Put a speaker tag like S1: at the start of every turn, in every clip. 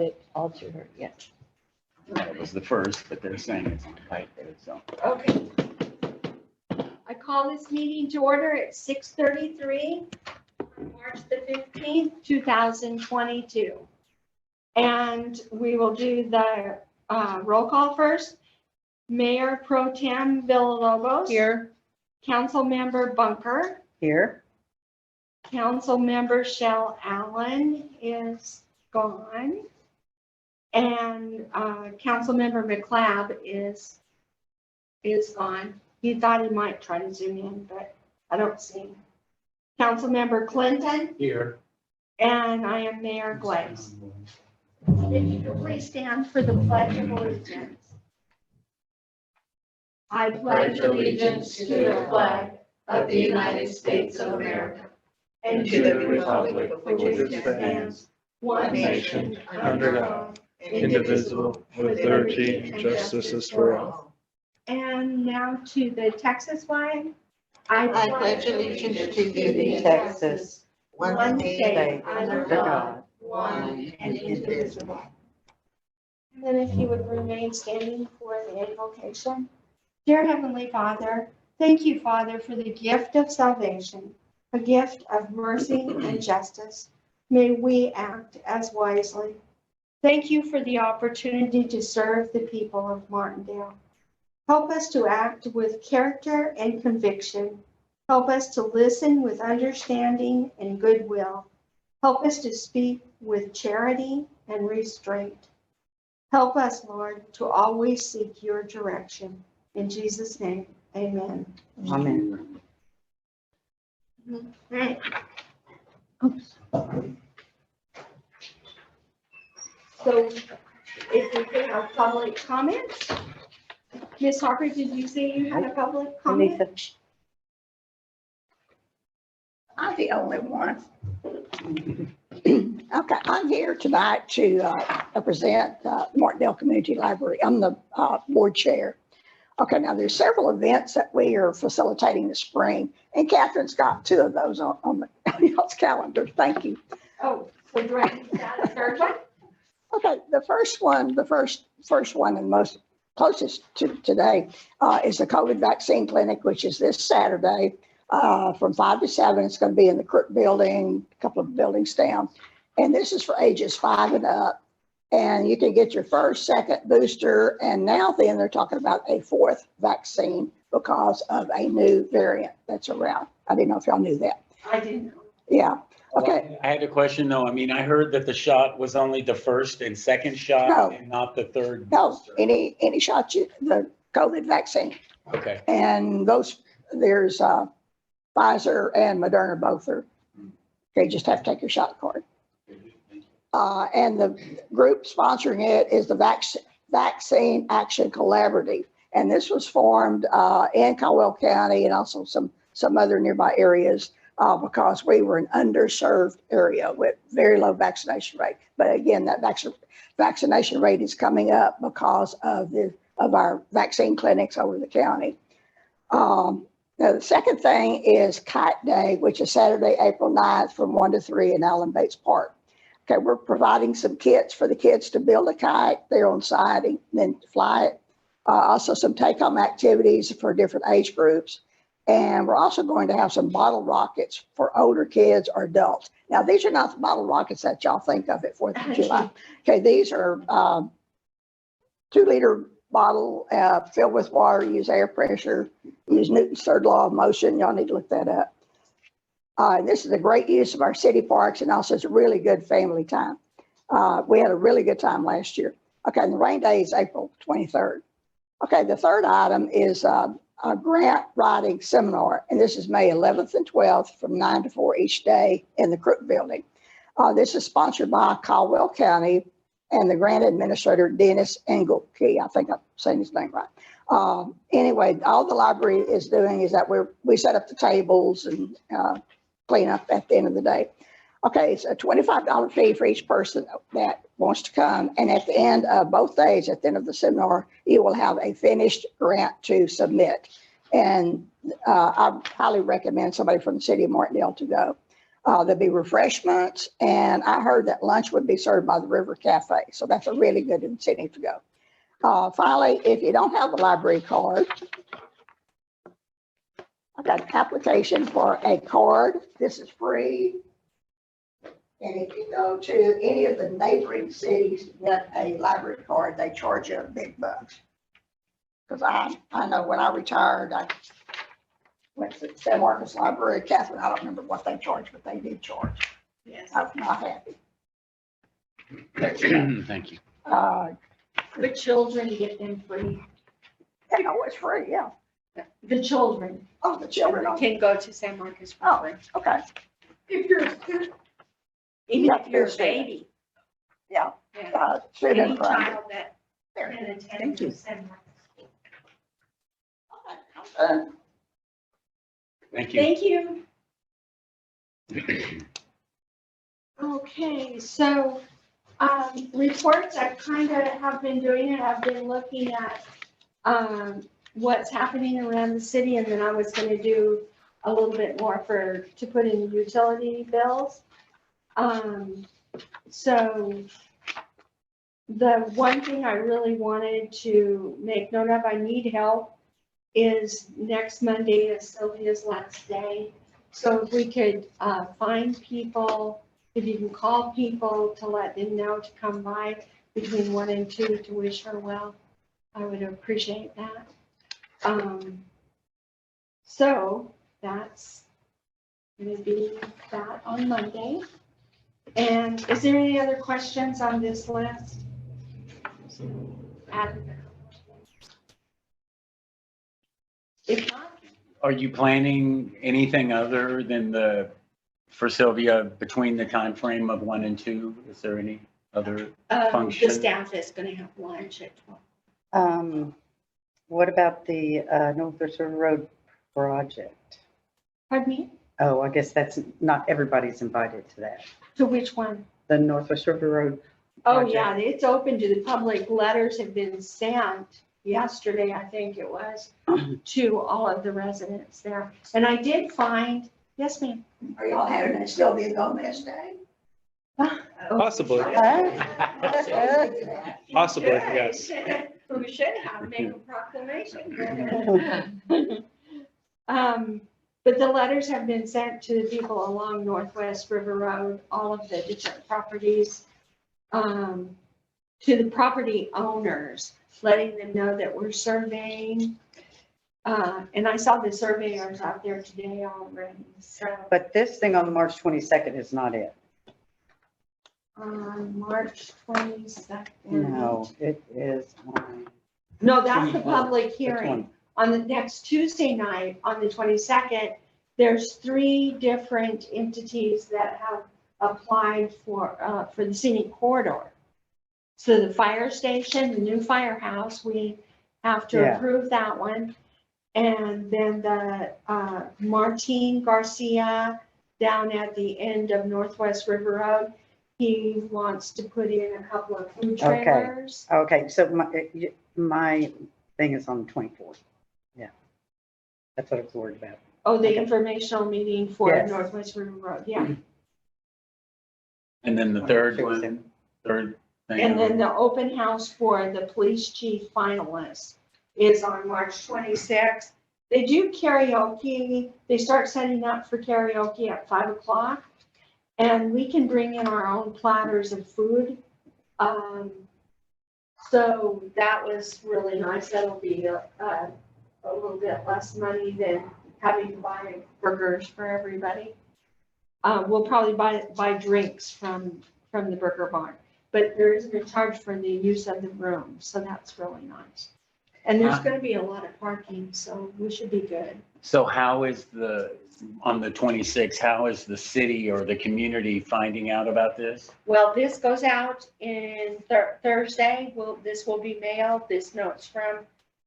S1: it all to her, yes.
S2: That was the first, but they're saying it's on typo, so.
S3: Okay. I call this meeting to order at 6:33, March the 15th, 2022. And we will do the roll call first. Mayor Pro Tem Villalobos.
S1: Here.
S3: Councilmember Bunker.
S1: Here.
S3: Councilmember Shell Allen is gone. And Councilmember McLeod is gone. He thought he might try to zoom in, but I don't see him. Councilmember Clinton.
S2: Here.
S3: And I am Mayor Glaze. If you could please stand for the Pledge of Allegiance. I pledge allegiance to the flag of the United States of America and to the republic for which it stands, one nation, under God, indivisible, with liberty and justice for all. And now to the Texas flag.
S4: I pledge allegiance to thee, Texas, one state under God, one and indivisible.
S3: And then if you would remain standing for the invocation. Dear Heavenly Father, thank you, Father, for the gift of salvation, a gift of mercy and justice. May we act as wisely. Thank you for the opportunity to serve the people of Martindale. Help us to act with character and conviction. Help us to listen with understanding and goodwill. Help us to speak with charity and restraint. Help us, Lord, to always seek your direction. In Jesus' name, amen.
S1: Amen.
S3: Right. Oops. So if we could have public comments. Ms. Harper, did you say you had a public comment?
S1: Lisa.
S4: I'm the only one. Okay, I'm here tonight to represent Martindale Community Library. I'm the board chair. Okay, now there's several events that we are facilitating this spring, and Catherine's got two of those on y'all's calendar. Thank you.
S3: Oh, so do I need that a third one?
S4: Okay, the first one and most closest to today is the COVID vaccine clinic, which is this Saturday from 5 to 7. It's going to be in the Crook building, a couple of buildings down. And this is for ages 5 and up. And you can get your first, second booster. And now then they're talking about a 4th vaccine because of a new variant that's around. I didn't know if y'all knew that.
S3: I didn't know.
S4: Yeah. Okay.
S2: I had a question though. I mean, I heard that the shot was only the first and second shot
S4: No.
S2: and not the third.
S4: No,
S2: booster.
S4: any shot the COVID vaccine.
S2: Okay.
S4: And there's Pfizer and Moderna both are, they just have to take your shot card. And the group sponsoring it is the Vaccine Action Collaborative. And this was formed in Caldwell County and also some other nearby areas because we were an underserved area with very low vaccination rate. But again, that vaccination rate is coming up because of our vaccine clinics over the county. Now, the second thing is Kite Day, which is Saturday, April 9th from 1 to 3 in Allen Bates Park. Okay, we're providing some kits for the kids to build a kite there on site and then fly it. Also some take-home activities for different age groups. And we're also going to have some bottle rockets for older kids or adults. Now, these are not the bottle rockets that y'all think of at 4th of July. Okay, these are 2-liter bottle filled with water, use air pressure, use Newton's third law of motion. Y'all need to look that up. This is a great use of our city parks and also it's a really good family time. We had a really good time last year. Okay, and the rain day is April 23rd. Okay, the third item is a grant writing seminar, and this is May 11th and 12th from 9 to 4 each day in the Crook building. This is sponsored by Caldwell County and the grant administrator, Dennis Engelke. I think I'm saying his name right. Anyway, all the library is doing is that we set up the tables and clean up at the end of the day. Okay, it's a $25 fee for each person that wants to come. And at the end of both days, at the end of the seminar, you will have a finished grant to submit. And I highly recommend somebody from the city of Martindale to go. There'll be refreshments, and I heard that lunch would be served by the River Cafe. So that's a really good incentive to go. Finally, if you don't have the library card, I've got an application for a card. This is free. And if you go to any of the neighboring cities to get a library card, they charge you big bucks. Because I know when I retired, I went to San Marcos Library, Catherine, I don't remember what they charged, but they did charge.
S3: Yes.
S4: I was not happy.
S2: Thank you.
S3: The children get them free.
S4: You know, it's free, yeah.
S3: The children
S4: Oh, the children,
S3: can go to San Marcos for
S4: oh,
S3: free.
S4: okay,
S3: If you're a student. Even
S4: Yeah,
S3: if you're a
S4: if you're a
S3: baby.
S4: yeah.
S3: Yeah.
S4: Student
S3: Any
S4: friendly.
S3: child that
S4: There.
S3: can attend
S1: Thank you.
S3: San Marcos.
S4: Okay,
S2: Thank you.
S3: Thank you. Okay, so, reports, I kind of have been doing it. I've been looking at, what's happening around the city, and then I was gonna do a little bit more to put in utility bills. So the one thing I really wanted to make note of, I need help, is next Monday is Sylvia's last day. So if we could find people, if you can call people to let them know to come by between 1 and 2 to wish her well, I would appreciate that. So that's going to be that on Monday. And is there any other questions on this list? If not,
S2: Are you planning anything other than for Sylvia, between the time frame of 1 and 2? Is there any other
S3: the
S2: function?
S3: staff is going to have lunch at 12.
S1: What about the Northwest River Road project?
S3: Pardon me?
S1: Oh, I guess that's not everybody's invited to that.
S3: To which one?
S1: The Northwest River Road.
S3: Oh,
S1: project.
S3: yeah, it's open to the public. Letters have been sent yesterday, I think it was, to all of the residents there. And I did find, yes, ma'am.
S4: are y'all having a Sylvia Gomez Day?
S5: Possibly. Possibly, yes.
S3: We should have made a proclamation. But the letters have been sent to the people along Northwest River Road, all of the different properties, to the property owners, letting them know that we're surveying. And I saw the surveyors out there today already, so.
S1: But this thing on March 22nd is not it.
S3: On March 22nd.
S1: No, it is on.
S3: No, that's the public
S1: Which
S3: hearing.
S1: one?
S3: On the next Tuesday night, on the 22nd, there's 3 different entities that have applied for the scenic corridor. So the fire station, the new firehouse, we have to
S1: Yeah.
S3: approve that one. And then the Martin Garcia down at the end of Northwest River Road, he wants to put in a couple of food
S1: Okay.
S3: trailers.
S1: Okay, so my thing is on the 24th. Yeah. That's what I was worried about.
S3: Oh, the
S1: Okay.
S3: informational meeting for
S1: Yes.
S3: Northwest River Road, yeah.
S2: And then the third thing.
S3: And then the open house for the police chief finalists is on March 26th. They do karaoke. They start setting up for karaoke at 5 o'clock. And we can bring in our own platters of food. So that was really nice. That'll be a little bit less money than having to buy burgers for everybody. We'll probably buy drinks from the Burger Barn, but there isn't a charge for the use of the room, so that's really nice. And there's gonna be a lot of parking, so we should be good.
S2: So how is on the 26th, how is the city or the community finding out about this?
S3: Well, this goes out in Thursday. This will be mailed. This note's from,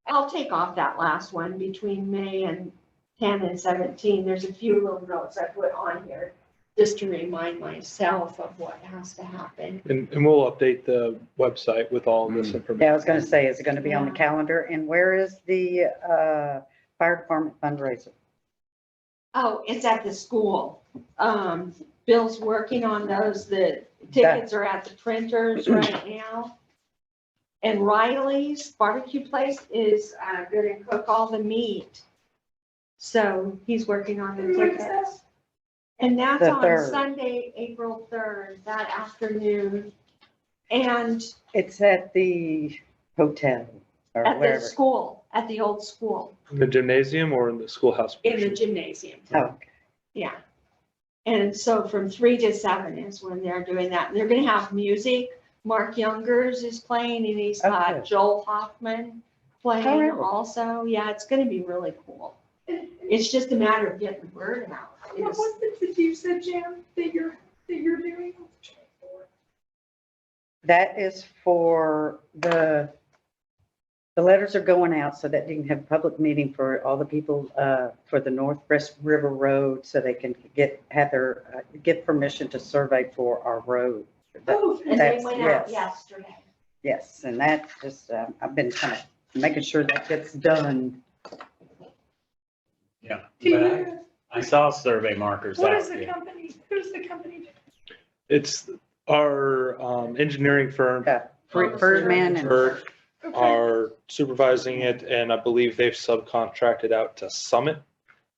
S3: I'll take off that last one between May and 10 and 17. There's a few little notes I put on here just to remind myself of what has to happen.
S5: And we'll update the website with all of this information.
S1: Yeah, I was going to say, is it going to be on the
S3: Yeah.
S1: calendar? And where is the fire department fundraiser?
S3: Oh, it's at the school. Bill's working on those. The tickets are at the printers right now. And Riley's barbecue place is gonna cook all the meat. So he's working on the tickets. And that's
S1: The
S3: on
S1: 3rd.
S3: Sunday, April 3rd, that afternoon. And
S1: It's at the hotel or
S3: at the
S1: wherever.
S3: school, at the old school,
S5: In the gymnasium or in the schoolhouse?
S3: in the
S5: portion?
S3: gymnasium.
S1: Oh, okay.
S3: Yeah. And so from 3 to 7 is when they're doing that. And they're gonna have music. Mark Youngers is playing and he's got
S1: Okay.
S3: Joel Hoffman playing
S1: Oh, really?
S3: also. Yeah, it's gonna be really cool. It's just a matter of getting the word out.
S6: What was the you said, Jim, that you're doing?
S1: That is for the letters are going out so that you can have a public meeting for all the people, for the Northwest River Road, so they can get permission to survey for our road.
S3: And they
S1: That's-
S3: went out
S1: yes.
S3: yesterday.
S1: Yes, and that just, I've been kind of making sure that gets done.
S2: Yeah. But I saw survey markers
S6: What
S2: out
S6: is the
S2: there.
S6: company, who's the company?
S5: It's our engineering firm,
S1: Ferdman and
S5: Berg,
S6: Okay.
S5: are supervising it, and I believe they've subcontracted out to Summit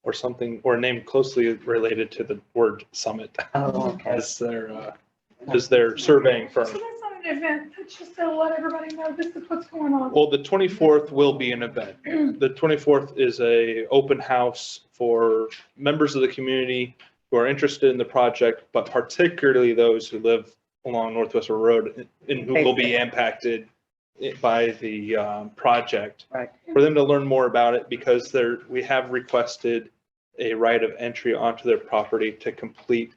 S5: or something, or named closely related to the word Summit
S1: oh, okay.
S5: as their surveying
S6: So
S5: firm.
S6: that's not an event, that's just to let everybody know this is what's going on.
S5: Well, the 24th will be an event. The 24th is a open house for members of the community who are interested in the project, but particularly those who live along Northwest Road and who will be impacted by the project.
S1: Right.
S5: For them to learn more about it, because we have requested a right of entry onto their property to complete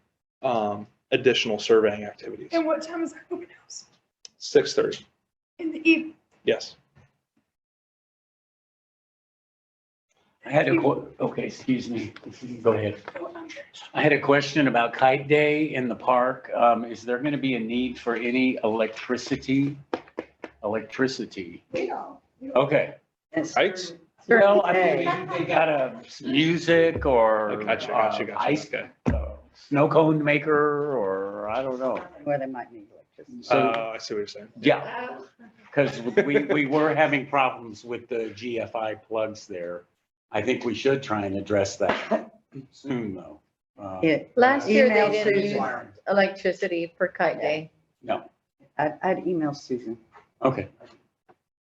S5: additional surveying activities.
S6: And what time is that open house?
S5: 6:30,
S6: In the evening?
S5: yes.
S2: I had okay, excuse me. Go ahead.
S6: Oh,
S2: I had a question about Kite Day in the park. Is there going to be a need for any electricity?
S4: We don't.
S2: Okay.
S5: Kites?
S2: Well, I mean, they got a music or
S5: I gotcha.
S2: ice, snow cone maker, or I don't know.
S1: Where they might need electricity.
S2: So,
S5: I see what you're saying.
S2: yeah, because we were having problems with the GFI plugs there. I think we should try and address that soon, though.
S7: Last year,
S1: Email
S7: they didn't use
S1: Susan.
S7: electricity for Kite Day.
S2: No,
S1: I'd email Susan.
S2: okay.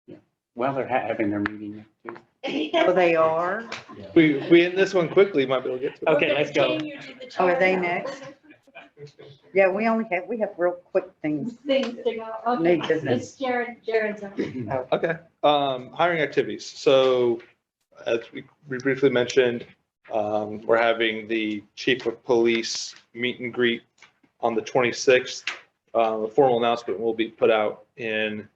S2: Yeah. Well, they're having their meeting too.
S1: Oh, they are?
S5: We end this one quickly, might be able to get to it.
S2: Okay, let's go.
S1: Oh, are they next? Yeah, we have real quick things.
S3: Things to go. Okay,
S1: New business.
S3: it's Jared's.
S5: Okay, hiring activities. So as we briefly mentioned, we're having the chief of police meet and greet on the 26th. A formal announcement will be put out on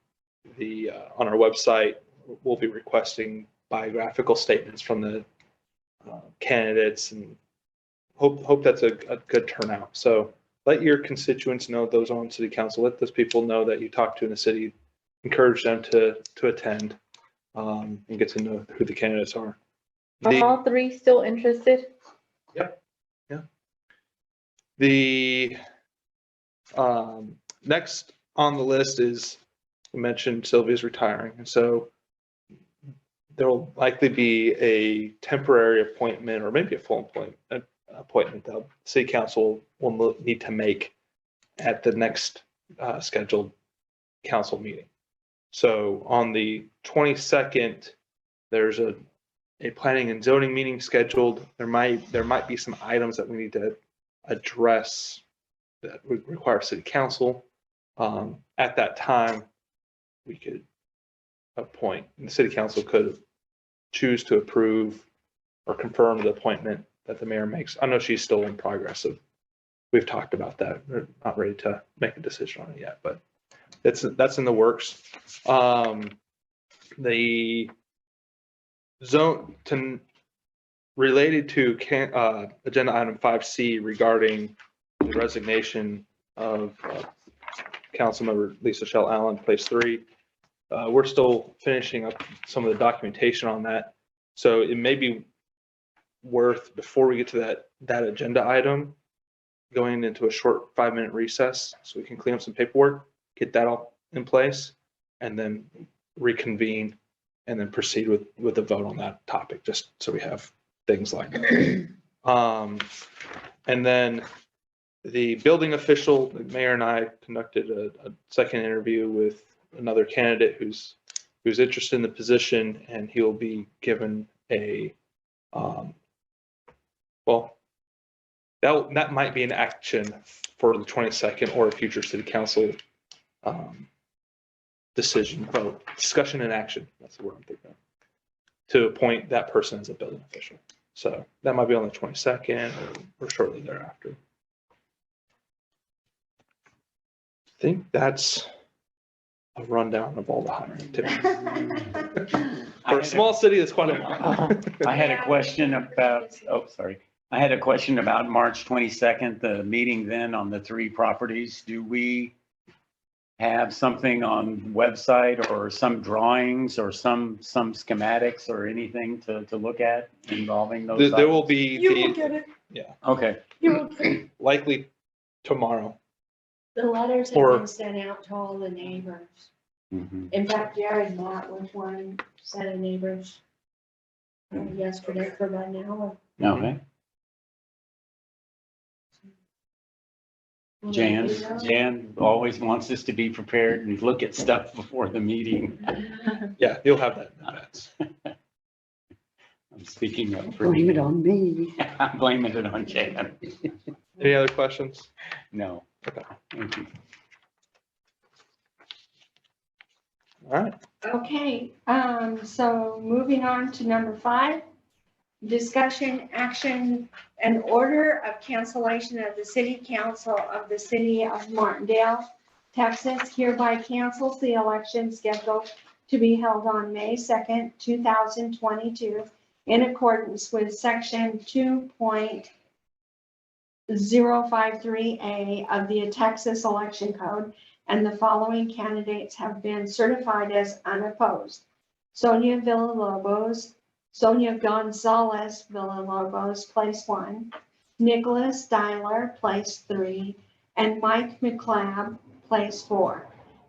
S5: our website. We'll be requesting biographical statements from the candidates, and hope that's a good turnout. So let your constituents know, those on city council, let those people know that you talk to in the city, encourage them to attend and get to know who the candidates are.
S7: Are all three still interested?
S5: The next on the list is, you mentioned Sylvia's retiring, and so there will likely be a temporary appointment or maybe a full appointment that city council will need to make at the next scheduled council meeting. So on the 22nd, there's a planning and zoning meeting scheduled. There might be some items that we need to address that would require city council. At that time, we could appoint, the city council could choose to approve or confirm the appointment that the mayor makes. I know she's still in progress of, we've talked about that. We're not ready to make a decision on it yet, but that's in the works. The zone related to agenda item 5C regarding the resignation of Councilmember Lisa Shell Allen, place 3. We're still finishing up some of the documentation on that. So it may be worth, before we get to that agenda item, going into a short 5-minute recess so we can clean up some paperwork, get that all in place, and then reconvene and then proceed with the vote on that topic, just so we have things like that. And then the building official, the mayor and I conducted a second interview with another candidate who's interested in the position, and he'll be given a, well, that might be an action for the 22nd or a future city council decision, vote, discussion and action. That's the word I'm thinking of, to appoint that person as a building official. So that might be on the 22nd or shortly thereafter. I think that's a rundown of all the hiring activities. For a small city, it's quite a lot.
S2: I had a question about, sorry. I had a question about March 22nd, the meeting then on the 3 properties. Do we have something on website or some drawings or some schematics or anything to look at involving those?
S5: There will
S2: items?
S5: be,
S6: You will get it.
S2: Okay,
S6: You will get it.
S5: likely tomorrow.
S3: The letters
S5: Or-
S3: have been sent out to all the neighbors.
S2: Mhm.
S3: In fact, Jared met with one set of neighbors yesterday for about an hour.
S2: Okay. Jan always wants us to be prepared and look at stuff before the meeting.
S5: Yeah, you'll have that in advance.
S2: I'm speaking up for
S1: Blame it
S2: you.
S1: on me.
S2: I'm blaming it on Jan.
S5: Any other questions?
S2: No.
S5: Okay.
S2: Thank you.
S5: All right.
S3: Okay, so moving on to number 5, discussion, action, and order of cancellation of the city council of the city of Martindale, Texas hereby cancels the election scheduled to be held on May 2nd, 2022, in accordance with section 2.053A of the Texas Election Code, and the following candidates have been certified as unopposed: Sonia Villalobos, Sonia Gonzalez Villalobos, place 1, Nicholas Dyler, place 3, and Mike McLeod, place 4,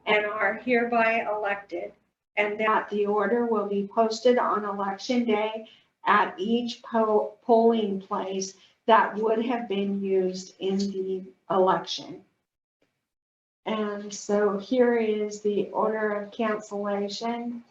S3: and are hereby elected, and that the order will be posted on election day at each polling place that would have been used in the election. And so here is the order of cancellation.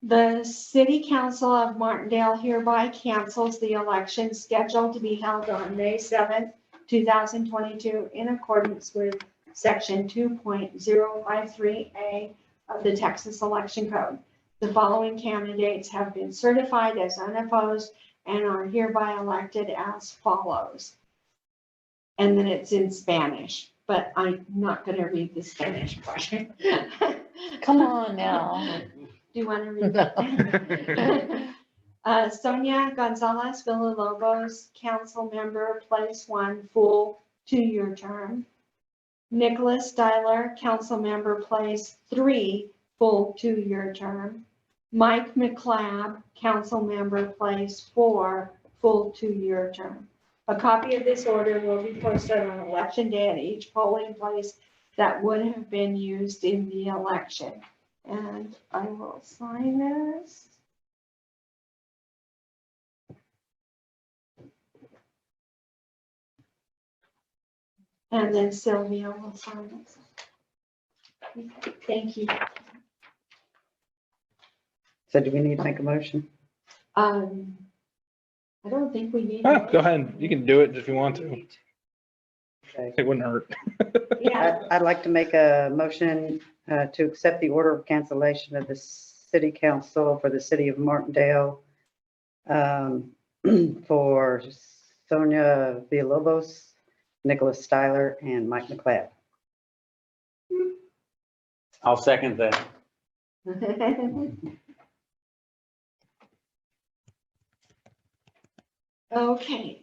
S3: The City Council of Martindale hereby cancels the election scheduled to be held on May 7th, 2022, in accordance with section 2.053A of the Texas Election Code. The following candidates have been certified as unopposed and are hereby elected as follows. And then it's in Spanish, but I'm not going to read the Spanish portion.
S7: Come on now.
S3: Do you want to read it? Sonia Gonzalez Villalobos, council member, place 1, full 2-year term. Nicholas Dyler, council member, place 3, full 2-year term. Mike McLeod, council member, place 4, full 2-year term. A copy of this order will be posted on election day at each polling place that would have been used in the election. And I will sign this. And then Sylvia will sign it. Okay, thank you.
S1: So do we need to make a motion?
S3: I don't think we need.
S5: Oh, go ahead. You can do it if you want to.
S1: Okay.
S5: It wouldn't hurt.
S3: Yeah,
S1: I'd like to make a motion to accept the order of cancellation of the city council for the city of Martindale for Sonia Villalobos, Nicholas Styler, and Mike McLeod.
S2: I'll second that.
S3: Okay.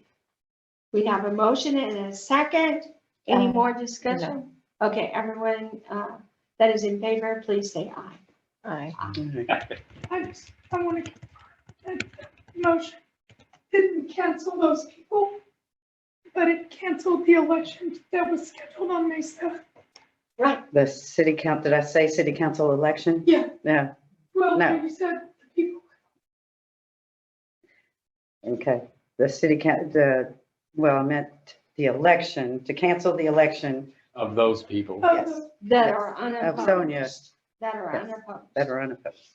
S3: We have a motion and a second. Any more discussion? Okay, everyone that is in favor, please say aye.
S7: Aye.
S6: I want to, motion. didn't cancel those people, but it canceled the election that was scheduled on May 7th.
S3: Right.
S1: The city count, did I say city council election?
S6: Yeah,
S1: Yeah,
S6: well,
S1: No.
S6: you said the people.
S1: okay. The city count, I meant the election, to cancel the election
S2: Of those people.
S6: of
S1: Yes.
S6: the-
S3: That
S1: Yes.
S3: are
S1: of Sonia
S3: unopposed. That are
S1: Yes.
S3: unopposed.
S1: that are unopposed.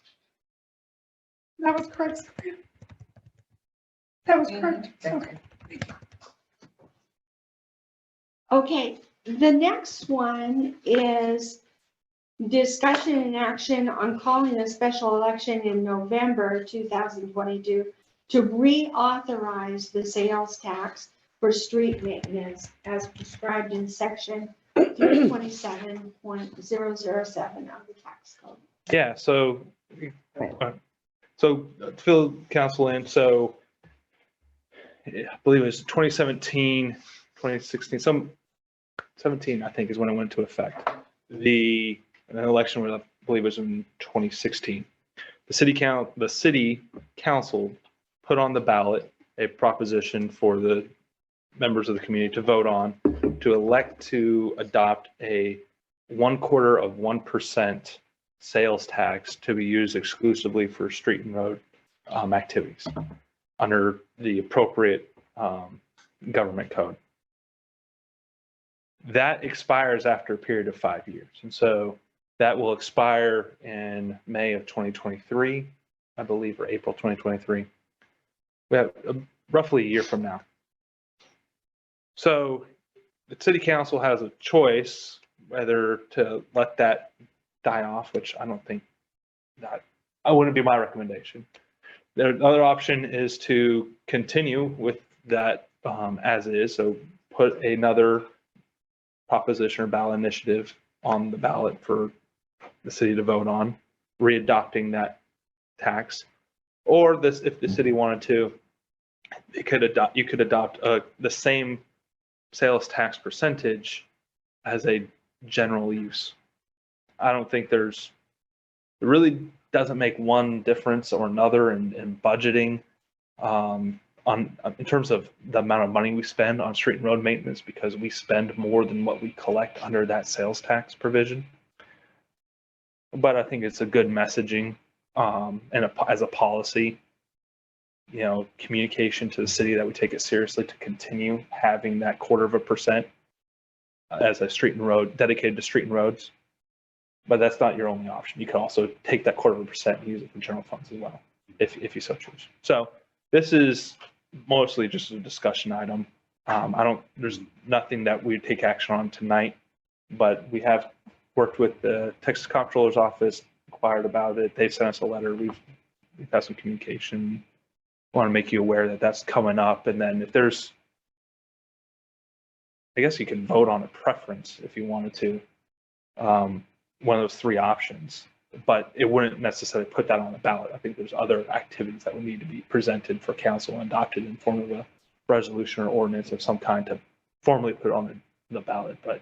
S6: That was correct, Sophia. That was correct. Okay.
S3: Okay, the next one is discussion and action on calling a special election in November 2022 to reauthorize the sales tax for street maintenance as prescribed in section 327.007 of the tax code.
S5: Yeah, so fill council in, so I believe it was 2017, 2016, 17, I think is when it went into effect. An election was, I believe, was in 2016. The city council put on the ballot a proposition for the members of the community to vote on to elect to adopt a 0.25% sales tax to be used exclusively for street and road activities under the appropriate government code. That expires after a period of 5 years. And so that will expire in May of 2023, I believe, or April 2023. We have roughly a year from now. So the city council has a choice whether to let that die off, which I don't think I wouldn't be my recommendation. The other option is to continue with that as is. So put another proposition or ballot initiative on the ballot for the city to vote on, readopting that tax. Or this, if the city wanted to, you could adopt the same sales tax percentage as a general use. I don't think it really doesn't make one difference or another in budgeting in terms of the amount of money we spend on street and road maintenance, because we spend more than what we collect under that sales tax provision. But I think it's a good messaging as a policy, communication to the city that we take it seriously to continue having that 0.25% as a street and road dedicated to street and roads. But that's not your only option. You can also take that 0.25% and use it for general funds as well, if you so choose. So this is mostly just a discussion item. There's nothing that we take action on tonight, but we have worked with the Texas Comptroller's Office, inquired about it. They sent us a letter. We've had some communication. Want to make you aware that that's coming up. And then if there's, I guess you can vote on a preference if you wanted to, one of those three options, but it wouldn't necessarily put that on the ballot. I think there's other activities that would need to be presented for council and adopted in form of a resolution or ordinance of some kind to formally put it on the ballot. But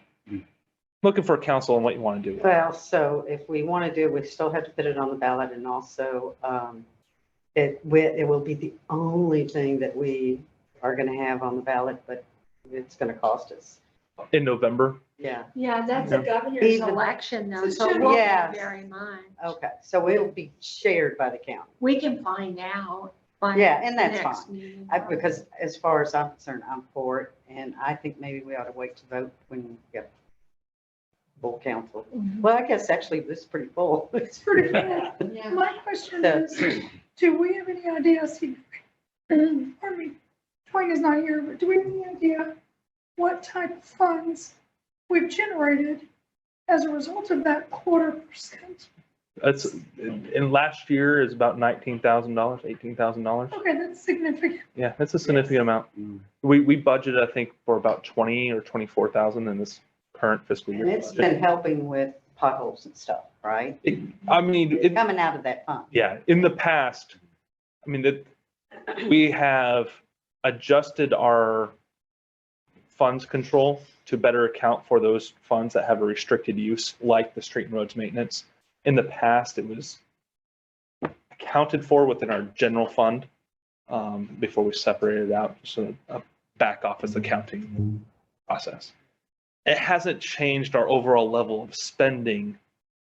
S5: looking for council and what you want to do.
S1: Well, so if we want to do it, we still have to put it on the ballot, and also it will be the only thing that we are going to have on the ballot, but it's going to cost us.
S5: In November.
S1: Yeah.
S3: Yeah, that's a governor's
S1: Even-
S3: election though,
S6: It's
S3: so
S6: a
S3: it won't
S1: Yes.
S3: be very much.
S1: Okay, so it'll be shared by the county.
S3: We can find out. by
S1: Yeah, and
S3: the
S1: that's
S3: next
S1: fine.
S3: meeting.
S1: Because as far as I'm concerned, I'm for it, and I think maybe we ought to wait to vote when we get full council. Well, I guess actually this is pretty full.
S6: It's pretty bad.
S3: Yeah.
S6: My question
S1: So-
S6: is, do we have any idea, pardon me, Twain is not here, but do we have any idea what type of funds we've generated as a result of that 0.25%?
S5: That's in last year is about $19,000, $18,000.
S6: Okay, that's significant.
S5: Yeah, that's a significant amount.
S2: Mm.
S5: We budgeted, I think, for about 20 or 24,000 in this current fiscal year.
S1: And it's been helping with potholes and stuff, right?
S5: It,
S1: Coming out of that fund.
S5: yeah, in the past, we have adjusted our funds control to better account for those funds that have a restricted use, like the street and roads maintenance. In the past, it was accounted for within our general fund, before we separated it out, so a back office accounting process. It hasn't changed our overall level of spending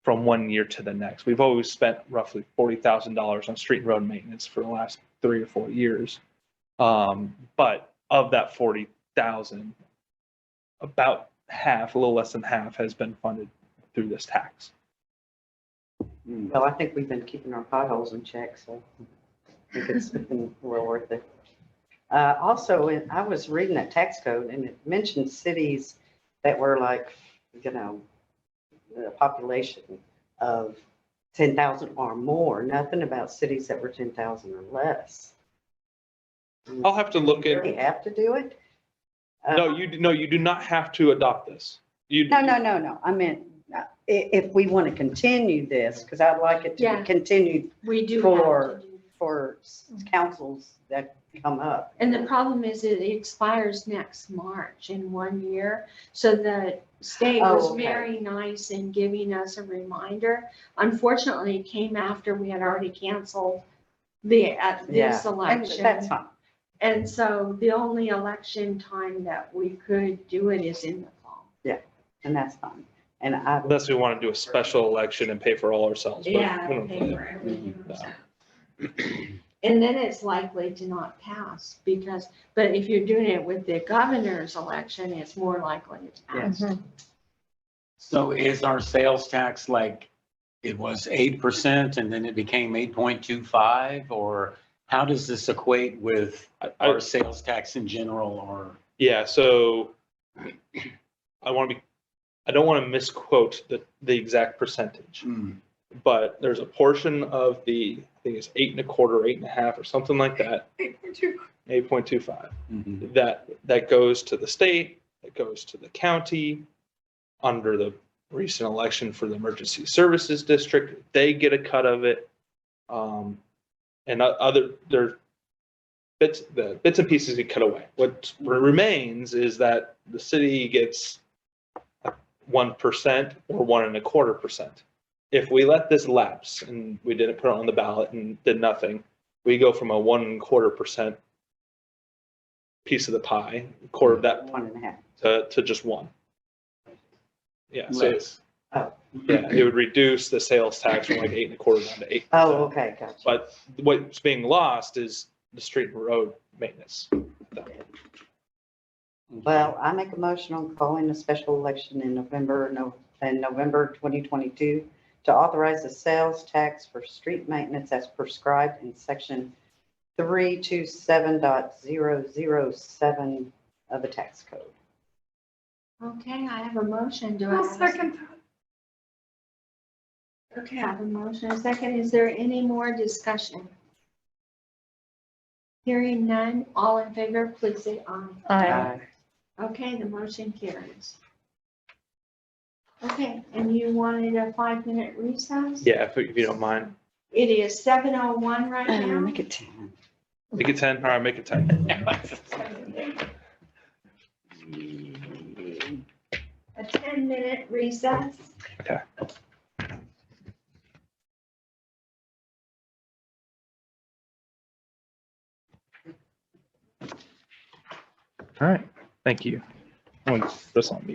S5: from one year to the next. We've always spent roughly $40,000 on street and road maintenance for the last 3 or 4 years. But of that 40,000, about half, a little less than half, has been funded through this tax.
S1: Well, I think we've been keeping our potholes in check, so I think it's been well worth it. Also, I was reading that tax code and it mentioned cities that were like, a population of 10,000 or more, nothing about cities that were 10,000 or less.
S5: I'll have to look
S1: Do
S5: at,
S1: we have to do it?
S5: no, you do not have to adopt this. You,
S1: No. I meant if we want to continue this, because I'd like it to
S3: Yeah.
S1: be continued
S3: We do
S1: For-
S3: have to do.
S1: for councils that come up.
S3: And the problem is it expires next March in 1 year. So the state
S1: Oh,
S3: was
S1: okay.
S3: very nice in giving us a reminder. Unfortunately, it came after we had already canceled this
S1: And
S3: election.
S1: that's fine.
S3: And so the only election time that we could do it is in the fall.
S1: And that's fine. And I,
S5: unless we want to do a special election and pay for all ourselves. but we don't-
S3: Pay for everything.
S5: No.
S3: And then it's likely to not pass but if you're doing it with the governor's election, it's more likely to pass.
S1: yes,
S2: So is our sales tax like, it was 8% and then it became 8.25? Or how does this equate with our sales tax in general, or?
S5: Yeah, so I don't want to misquote the exact percentage, but there's a portion of the, I think it's 8.25, 8.5, or something like that, 8.25, that goes to the state, that goes to the county under the recent election for the emergency services district. They get a cut of it. And the bits and pieces get cut away. What remains is that the city gets 1% or 1.25%. If we let this lapse and we didn't put it on the ballot and did nothing, we go from a 1.25% piece of the pie, quarter of that,
S1: 1.5.
S5: to just 1. Yeah, so
S2: Less.
S1: Oh.
S5: yeah, it would reduce the sales tax from like 8.25 down to 8%.
S1: Oh, okay, gotcha.
S5: But what's being lost is the street and road maintenance.
S1: Well, I make a motion on calling a special election in November 2022 to authorize the sales tax for street maintenance as prescribed in section 327.007 of the tax code.
S3: Okay, I have a motion. Do I
S6: I'll
S3: have a
S6: second that.
S3: Okay, I have a motion. A second. Is there any more discussion? Hearing none, all in favor, please say aye.
S7: Aye.
S3: Okay, the motion carries. Okay, and you wanted a 5-minute recess?
S5: Yeah, if you don't mind.
S3: It is 7:01 right now.
S1: Make it 10.
S5: Make it 10. All right, make it 10.
S3: A 10-minute recess.
S5: Okay. All right. Thank you. I'm going to put this on mute.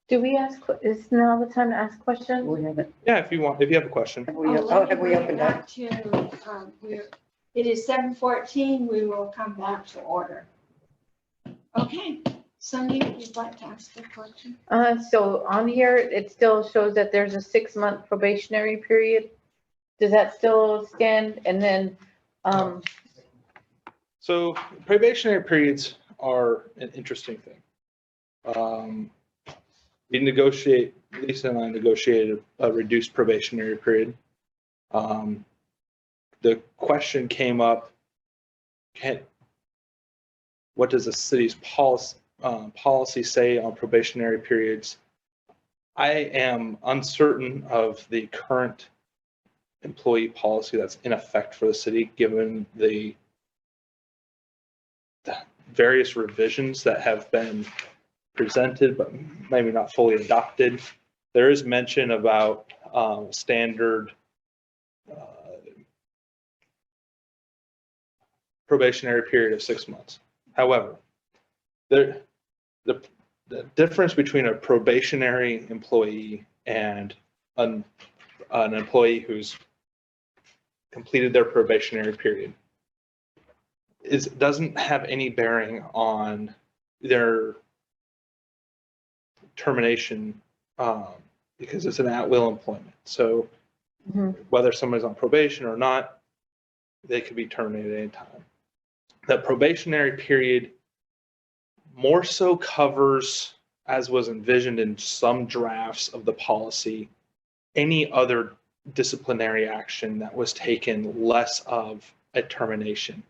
S7: Do we ask, is now the time to ask questions?
S1: We haven't,
S5: Yeah, if you want, if you have a question.
S1: have we opened up?
S3: It is 7:14. We will come back to order. Okay, Sonia, you'd like to ask a question?
S7: So on here, it still shows that there's a 6-month probationary period. Does that still stand? And then,
S5: So probationary periods are an interesting thing. Lisa and I negotiated a reduced probationary period. The question came up, what does the city's policy say on probationary periods? I am uncertain of the current employee policy that's in effect for the city, given the various revisions that have been presented, but maybe not fully adopted. There is mention about standard probationary period of 6 months. However, the difference between a probationary employee and an employee who's completed their probationary period doesn't have any bearing on their termination because it's an at-will employment. So whether somebody's on probation or not, they could be terminated at any time. The probationary period more so covers, as was envisioned in some drafts of the policy, any other disciplinary action that was taken less of a termination.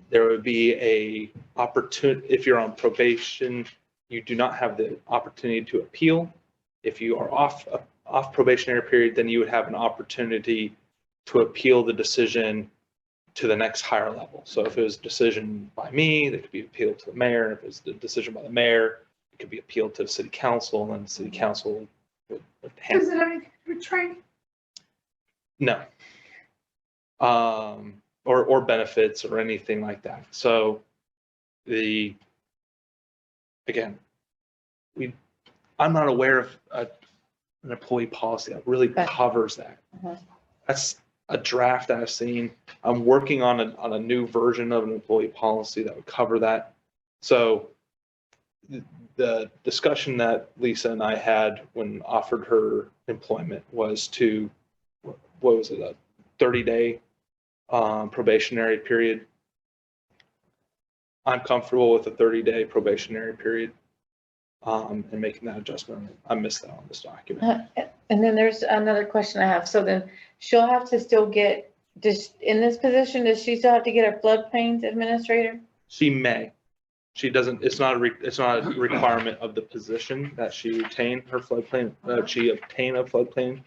S5: There would be a opportunity, if you're on probation, you do not have the opportunity to appeal. If you are off probationary period, then you would have an opportunity to appeal the decision to the next higher level. So if it was a decision by me, that could be appealed to the mayor. If it's a decision by the mayor, it could be appealed to the city council, and then the city council would handle.
S6: Is it anything to do with training?
S5: No. Or benefits or anything like that. So again, I'm not aware of an employee policy that really covers that. That's a draft that I've seen. I'm working on a new version of an employee policy that would cover that. So the discussion that Lisa and I had when offered her employment was to, what was it, a 30-day probationary period. I'm comfortable with a 30-day probationary period and making that adjustment. I missed that on this document.
S7: and then there's another question I have. So then she'll have to still get, in this position, does she still have to get a floodplains administrator?
S5: She may. She doesn't. It's not a requirement of the position that she retain her floodplain. She obtain a floodplain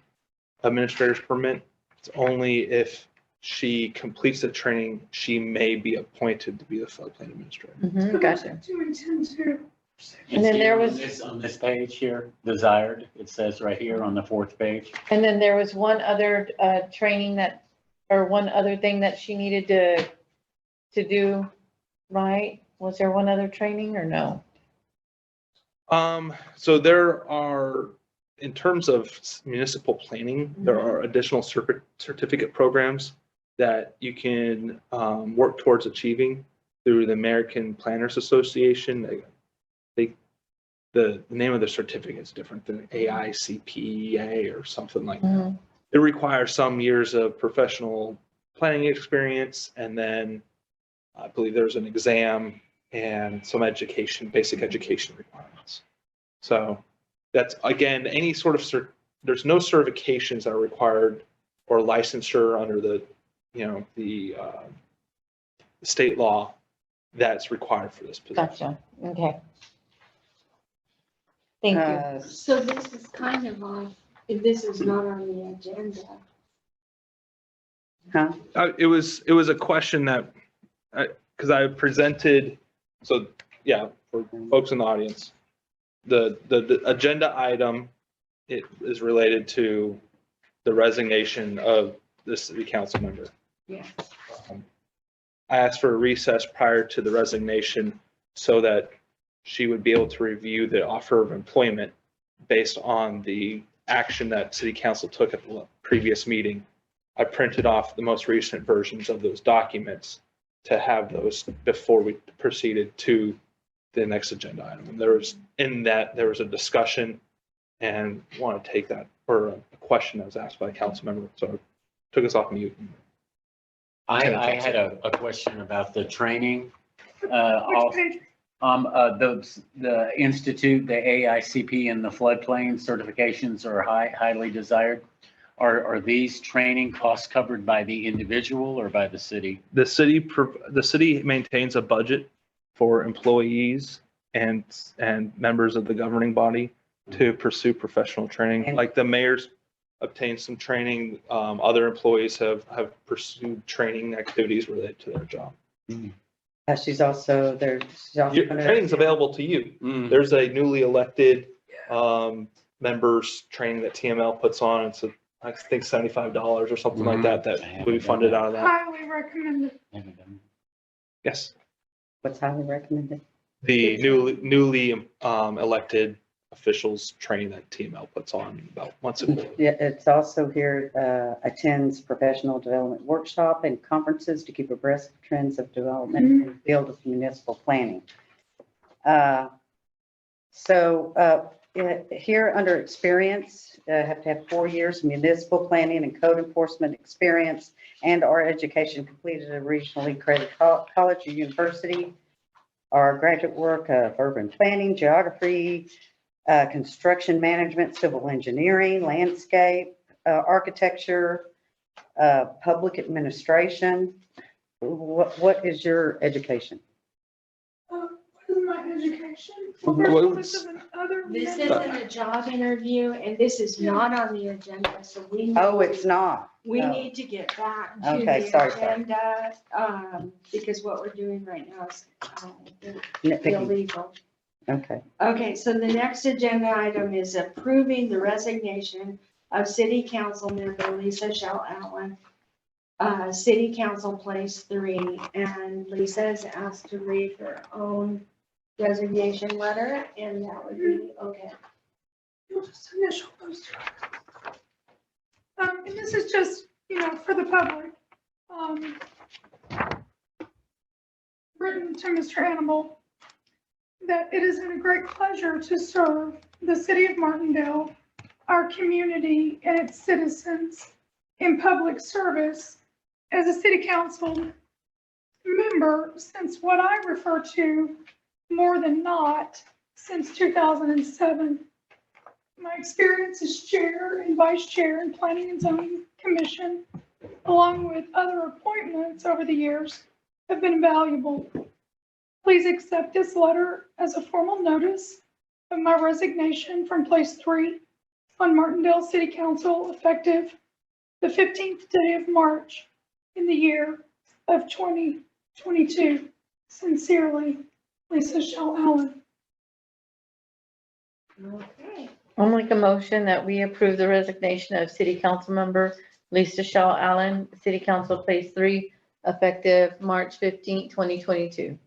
S5: administrator's permit. It's only if she completes the training, she may be appointed to be the floodplain administrator.
S7: Gotcha.
S6: Do you intend to?
S7: And then there was,
S2: On this page here, desired, it says right here on the 4th page.
S7: and then there was one other training that, or one other thing that she needed to do, right? Was there one other training or no?
S5: So there are, in terms of municipal planning, there are additional certificate programs that you can work towards achieving through the American Planners Association. The name of the certificate is different than AICPEA or something like that. It requires some years of professional planning experience, and then I believe there's an exam and some education, basic education requirements. So that's, again, any sort of there's no certifications that are required or licensure under the state law that's required for this position.
S7: Gotcha. Okay. Thank you.
S3: So this is kind of on, this is not on the agenda.
S5: It was a question that, because I presented, so yeah, for folks in the audience, the agenda item, it is related to the resignation of the city council member.
S3: Yes.
S5: I asked for a recess prior to the resignation so that she would be able to review the offer of employment based on the action that city council took at the previous meeting, I printed off the most recent versions of those documents to have those before we proceeded to the next agenda item. And there was a discussion and want to take that, or a question that was asked by a council member. So I took us off mute.
S2: I had a question about the training.
S6: Which page?
S2: The institute, the AICP and the floodplain certifications are highly desired. Are these training costs covered by the individual or by the city?
S5: The city maintains a budget for employees and members of the governing body to pursue professional training.
S1: And-
S5: Like the mayor's obtained some training. Other employees have pursued training activities related to their job.
S1: She's also there.
S5: Your training's available to you.
S2: Mm.
S5: There's a newly elected members training that TML puts on. It's I think $75 or something like that will be funded out of that.
S6: Highly recommended.
S5: Yes.
S1: What's highly recommended?
S5: The newly elected officials training that TML puts on about once a quarter.
S1: Yeah, it's also here, attends professional development workshop and conferences to keep abreast of trends of development in the field of municipal planning. Here under experience, have to have 4 years of municipal planning and code enforcement experience and our education completed at a regionally accredited college or university. Our graduate work of urban planning, geography, construction management, civil engineering, landscape, architecture, public administration. What is your education?
S6: What is my education?
S1: Mhm.
S6: There's
S5: What
S6: a
S5: was-
S6: list of other.
S3: This isn't a job interview, and this is not on the agenda, so
S1: Oh, it's not.
S3: we
S1: Oh.
S3: need to get back to
S1: Okay,
S3: the
S1: sorry.
S3: agenda, because what we're doing right now is
S1: Nitpicking.
S3: illegal.
S1: Okay.
S3: Okay, so the next agenda item is approving the resignation of City Council member Lisa Shell Allen, City Council Place 3, and Lisa is asked to read her own resignation letter, and that would be okay.
S6: You'll just initial those two. And this is just, for the public. Written to Mr. Hannibal, that it is a great pleasure to serve the city of Martindale, our community and its citizens in public service as a city council member since what I refer to more than not since 2007. My experience as chair and vice chair in Planning and Zoning Commission, along with other appointments over the years, have been valuable. Please accept this letter as a formal notice of my resignation from Place 3 on Martindale City Council effective the 15th day of March in the year of 2022. Sincerely, Lisa Shell Allen.
S3: Okay.
S7: I'll make a motion that we approve the resignation of City Council Member Lisa Shaw Allen, City Council Place 3, effective March 15, 2022.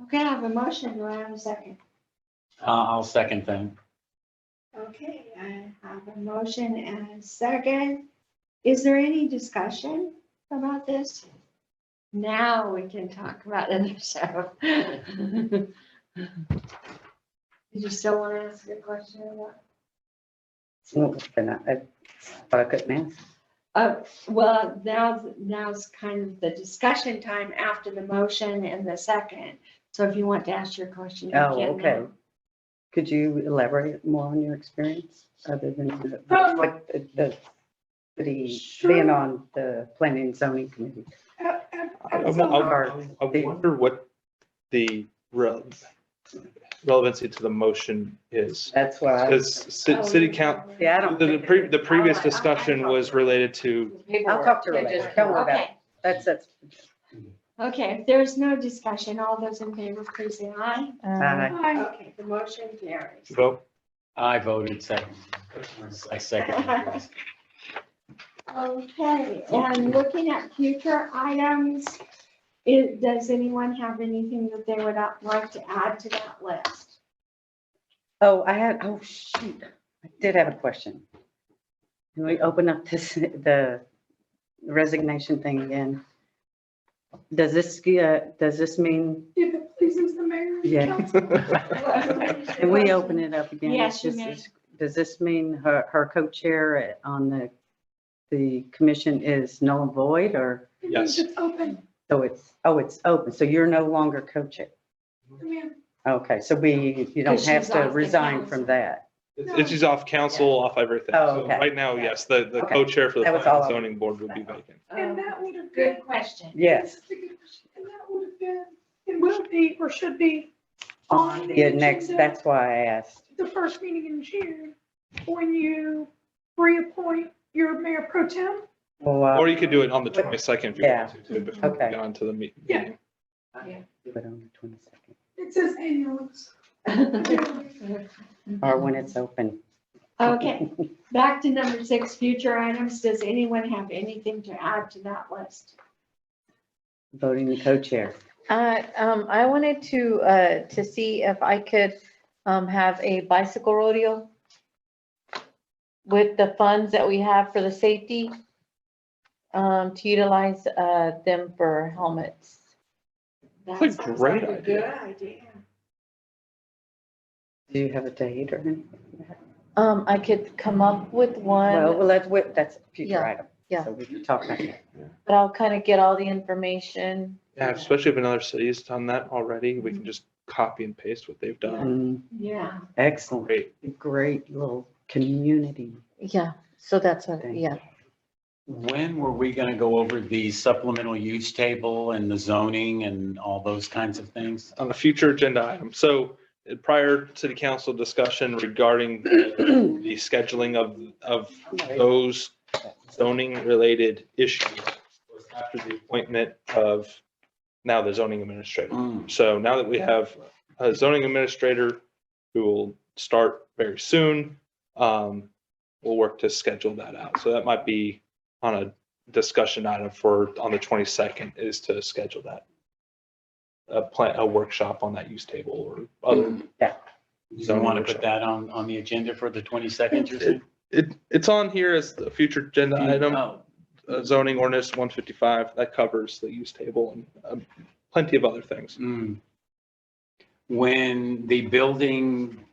S3: Okay, I have a motion. Do I have a second?
S2: I'll second that.
S3: Okay, I have a motion and a second. Is there any discussion about this? Now we can talk about other stuff. Did you still want to ask a question about?
S1: Well, I thought I couldn't ask.
S3: Well, now's kind of the discussion time after the motion and the second. So if you want to ask your question, you
S1: Oh,
S3: can
S1: okay.
S3: now.
S1: Could you elaborate more on your experience other than like the city
S6: Sure.
S1: being on the planning and zoning committee?
S5: I wonder what the relevancy to the motion is.
S1: That's why.
S5: Because city council,
S1: Yeah, I don't.
S5: the previous discussion was related to,
S1: I'll talk to her later. Don't worry about it.
S3: Okay,
S1: That's.
S3: okay, if there's no discussion, all those in favor, please say aye.
S6: Aye.
S3: Okay, the motion carries.
S5: vote.
S2: I voted second. I second.
S3: Okay, and looking at future items, does anyone have anything that they would like to add to that list?
S1: Oh, shoot. I did have a question. Can we open up the resignation thing again? Does this mean,
S6: If it pleases the mayor and the
S1: Yeah.
S6: council.
S1: can we open it up again?
S3: Yes, you
S1: This
S3: may.
S1: is- Does this mean her co-chair on the commission is null and void, or,
S6: It means
S5: Yes.
S6: it's open.
S1: it's open, so you're no longer co-chair?
S6: Ma'am.
S1: Okay, so you don't
S3: 'Cause
S1: have
S3: she's
S1: to
S3: off the
S1: resign
S3: council.
S1: from that.
S5: She's off council, off everything.
S1: Oh,
S5: So
S1: okay.
S5: right now, yes, the
S1: Okay.
S5: co-chair for the
S1: That was
S5: planning
S1: all
S5: and
S1: I-
S5: zoning board would be vacant.
S6: And that would have been.
S3: Good question.
S1: Yes,
S6: That's a good question. And that would have been, it will be, or should be,
S1: on the next,
S6: agenda,
S1: that's why I asked.
S6: the first meeting in June, when you reappoint your mayor pro tem.
S1: Well,
S5: Or you could do it on the 22nd if you
S1: Yeah.
S5: want to, before we
S1: Okay.
S5: get on to the meeting.
S6: Yeah.
S1: do it on the 22nd,
S6: It says annuals.
S1: or when it's open.
S3: Okay, back to number 6, future items. Does anyone have anything to add to that list?
S1: Voting the co-chair.
S7: I wanted to see if I could, have a bicycle rodeo with the funds that we have for the safety, to utilize, them for helmets.
S5: That's a
S3: That sounds
S5: great
S3: like a
S5: idea.
S3: Good idea.
S1: Do you have a date or anything?
S7: I could come up with one,
S1: Well, that's a future
S7: Yeah,
S1: item.
S7: yeah.
S1: So we can talk about that.
S7: but I'll kind of get all the information.
S5: Yeah, especially if another city's done that already, we can just copy and paste what they've done.
S3: Yeah.
S1: Excellent,
S5: Great.
S1: great little community.
S7: Yeah, so that's a,
S1: Thank
S7: yeah.
S2: When were we going to go over the supplemental use table and the zoning and all those kinds of things?
S5: On a future agenda item. So prior city council discussion regarding the scheduling of those zoning related issues was after the appointment of now the zoning administrator. So now that we have a zoning administrator who will start very soon, we'll work to schedule that out. So that might be on a discussion item on the 22nd is to schedule that. A workshop on that use table or other.
S2: You want to put that on the agenda for the 22nd, you're saying?
S5: It's on here as the future agenda item.
S2: Oh,
S5: Zoning ordinance 155, that covers the use table and plenty of other things.
S2: When the building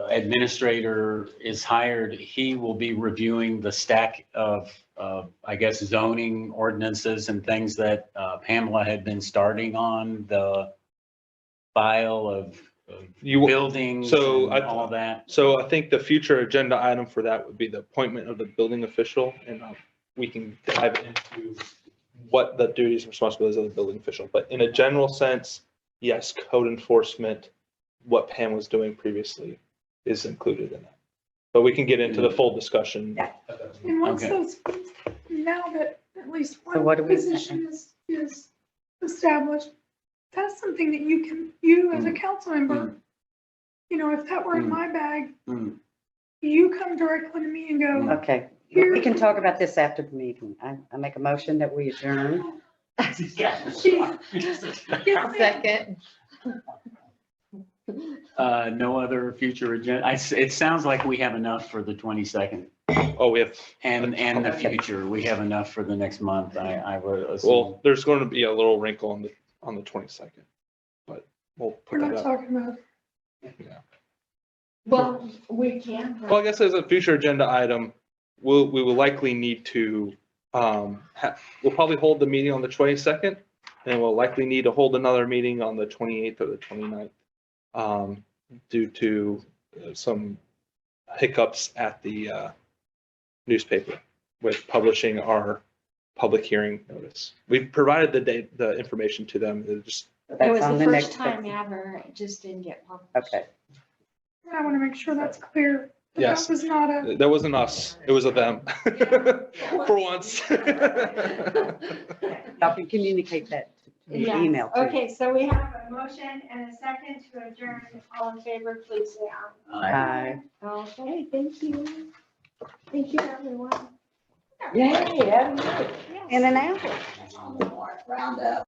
S2: administrator is hired, he will be reviewing the stack of, I guess, zoning ordinances and things that Pamela had been starting on, the file of buildings
S5: so
S2: and all that.
S5: So I think the future agenda item for that would be the appointment of the building official, and we can dive into what the duties and responsibilities of the building official. But in a general sense, yes, code enforcement, what Pam was doing previously is included in that. But we can get into the full discussion.
S6: And once
S2: Okay.
S6: those, now that at least
S1: So what
S6: one
S1: do we-
S6: position is established, that's something that you as a council member, you know, if that were in my bag, you come directly to me and go,
S1: Okay, we can talk about this after the meeting. I make a motion that we adjourn.
S7: Second.
S2: No other future agenda. It sounds like we have enough for the 22nd
S5: Oh, we have,
S2: and the future. We have enough for the next month. I would assume.
S5: well, there's going to be a little wrinkle on the 22nd, but we'll
S6: we're
S5: put
S6: not
S5: that up.
S6: talking about.
S3: Well, we can.
S5: Well, I guess as a future agenda item, we will likely need to, we'll probably hold the meeting on the 22nd, and we'll likely need to hold another meeting on the 28th or the 29th, due to some hiccups at the newspaper with publishing our public hearing notice. We've provided the information to them. They're just,
S3: It
S1: That's
S3: was
S1: on
S3: the
S1: the
S3: first
S1: next.
S3: time ever. It just didn't get published.
S1: Okay,
S6: I want to make sure that's clear. That
S5: Yes.
S6: was not a,
S5: that wasn't us, it was a them. For once.
S1: y'all can communicate that to me,
S3: Yeah.
S1: email. too.
S3: Okay, so we have a motion and a second to adjourn. All in favor, please say aye.
S1: Aye.
S3: Okay, thank you. Thank you, everyone.
S1: Yay, in an hour.
S4: Round up.